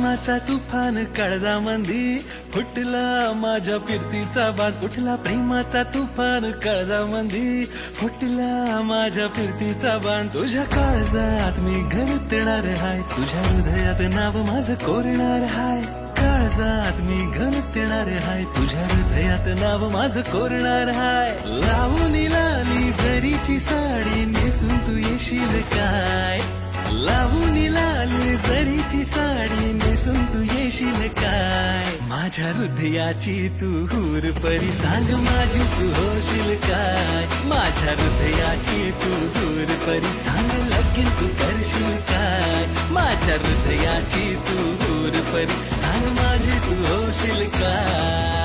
प्रेमाचा तुफान काळजामंदी फुटला, माझ्या फिरतीचा बाण उठला. प्रेमाचा तुफान काळजामंदी फुटला, माझ्या फिरतीचा बाण. तुझ्या काळजात मी घरतणार हाय, तुझ्या हृदयात नाव माझं कोरणार हाय. काळजात मी घरतणार हाय, तुझ्या हृदयात नाव माझं कोरणार हाय. लावून लाली जरीची साडी नेसून तू येशील काय? लावून लाली जरीची साडी नेसून तू येशील काय? माझ्या हृदयाची तू हूर परी सांग माझी तू होशील काय? माझ्या हृदयाची तू हूर परी सांग लगीन तू करशील काय? माझ्या हृदयाची तू हूर परी सांग माझी तू होशील काय?